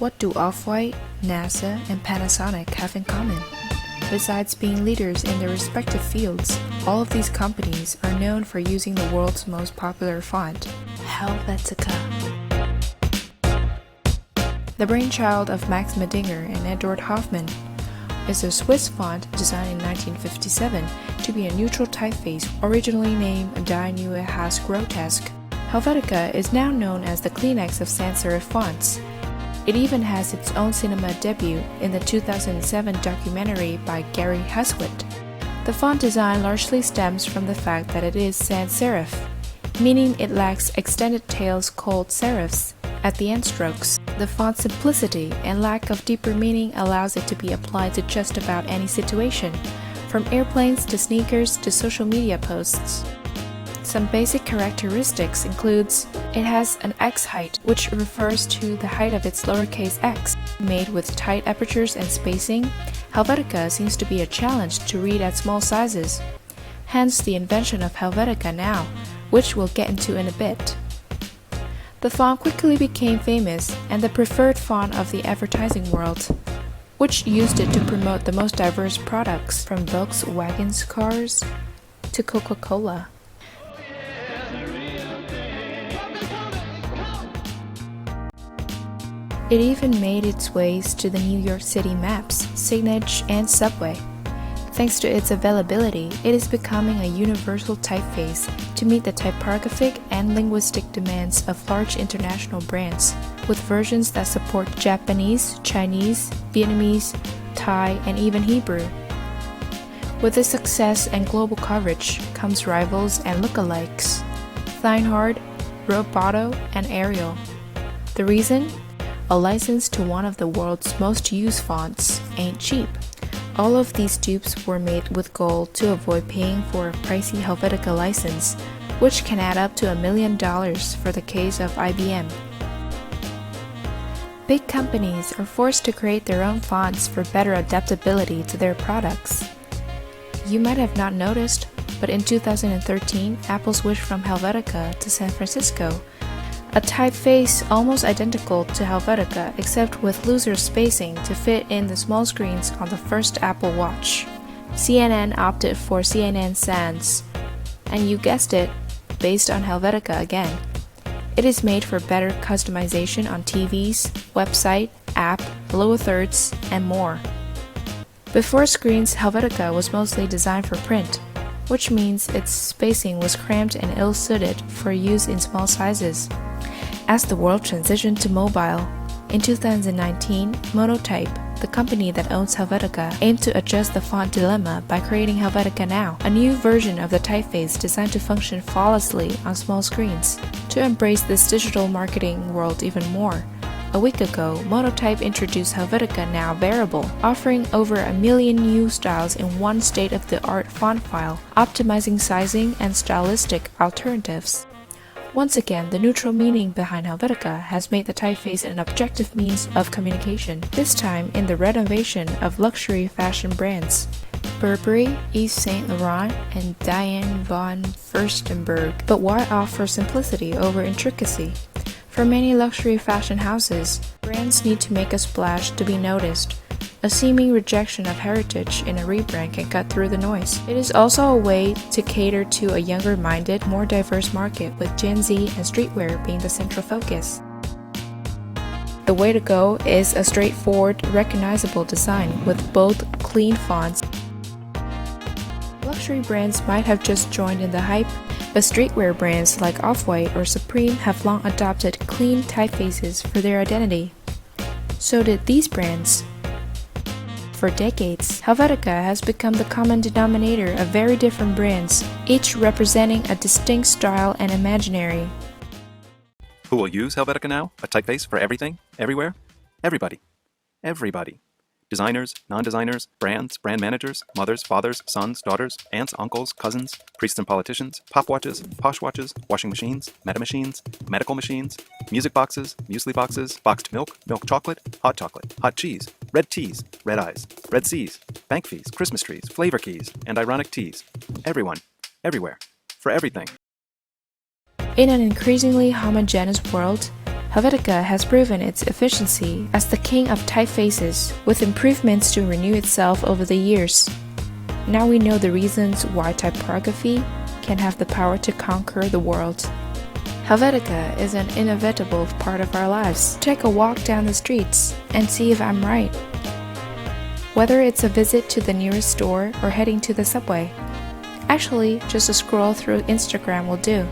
What do Off-White, NASA, and Panasonic have in common? Besides being leaders in their respective fields, all of these companies are known for using the world's most popular font, Helvetica. The brainchild of Max Medinger and Edward Hoffmann, is a Swiss font designed in 1957 to be a neutral typeface originally named Die Neue Haas Grotesque. Helvetica is now known as the Kleenex of sans serif fonts. It even has its own cinema debut in the 2007 documentary by Gary Huswit. The font design largely stems from the fact that it is sans serif, meaning it lacks extended tails called serifs at the end strokes. The font's simplicity and lack of deeper meaning allows it to be applied to just about any situation, from airplanes to sneakers to social media posts. Some basic characteristics includes it has an X height, which refers to the height of its lowercase x. Made with tight apertures and spacing, Helvetica seems to be a challenge to read at small sizes. Hence the invention of Helvetica Now, which we'll get into in a bit. The font quickly became famous and the preferred font of the advertising world, which used it to promote the most diverse products, from Volkswagen's cars to Coca-Cola. It even made its ways to the New York City maps, signage, and subway. Thanks to its availability, it is becoming a universal typeface to meet the typographic and linguistic demands of large international brands, with versions that support Japanese, Chinese, Vietnamese, Thai, and even Hebrew. With its success and global coverage comes rivals and lookalikes, Steinhardt, Roboto, and Arial. The reason? A license to one of the world's most used fonts ain't cheap. All of these dupes were made with gold to avoid paying for a pricey Helvetica license, which can add up to $1 million for the case of IBM. Big companies are forced to create their own fonts for better adaptability to their products. You might have not noticed, but in 2013, Apple switched from Helvetica to San Francisco, a typeface almost identical to Helvetica except with looser spacing to fit in the small screens on the first Apple Watch. CNN opted for CNN Sans, and you guessed it, based on Helvetica again. It is made for better customization on TVs, website, app, lower thirds, and more. Before screens, Helvetica was mostly designed for print, which means its spacing was cramped and ill-suited for use in small sizes. As the world transitioned to mobile, in 2019, Monotype, the company that owns Helvetica, aimed to address the font dilemma by creating Helvetica Now, a new version of the typeface designed to function flawlessly on small screens. To embrace this digital marketing world even more, a week ago, Monotype introduced Helvetica Now Variable, offering over 1 million new styles in one state-of-the-art font file, optimizing sizing and stylistic alternatives. Once again, the neutral meaning behind Helvetica has made the typeface an objective means of communication, this time in the renovation of luxury fashion brands. Burberry, Yves Saint Laurent, and Diane von Furstenberg. But why offer simplicity over intricacy? For many luxury fashion houses, brands need to make a splash to be noticed. A seeming rejection of heritage in a rebrand can cut through the noise. It is also a way to cater to a younger-minded, more diverse market, with Gen Z and streetwear being the central focus. The way to go is a straightforward, recognizable design with bold, clean fonts. Luxury brands might have just joined in the hype, but streetwear brands like Off-White or Supreme have long adopted clean typefaces for their identity. So did these brands. For decades, Helvetica has become the common denominator of very different brands, each representing a distinct style and imaginary. Who will use Helvetica Now? A typeface for everything, everywhere? Everybody. Everybody. Designers, non-designers, brands, brand managers, mothers, fathers, sons, daughters, aunts, uncles, cousins, priests and politicians, pop watches, posh watches, washing machines, meta machines, medical machines, music boxes, muesli boxes, boxed milk, milk chocolate, hot cheese, red teas, red eyes, red C's, bank fees, Christmas trees, flavor keys, and ironic teas. Everyone, everywhere, for everything. In an increasingly homogeneous world, Helvetica has proven its efficiency as the king of typefaces, with improvements to renew itself over the years. Now we know the reasons why typography can have the power to conquer the world. Helvetica is an inevitable part of our lives. Take a walk down the streets and see if I'm right. Whether it's a visit to the nearest store or heading to the subway. Actually, just a scroll through Instagram will do.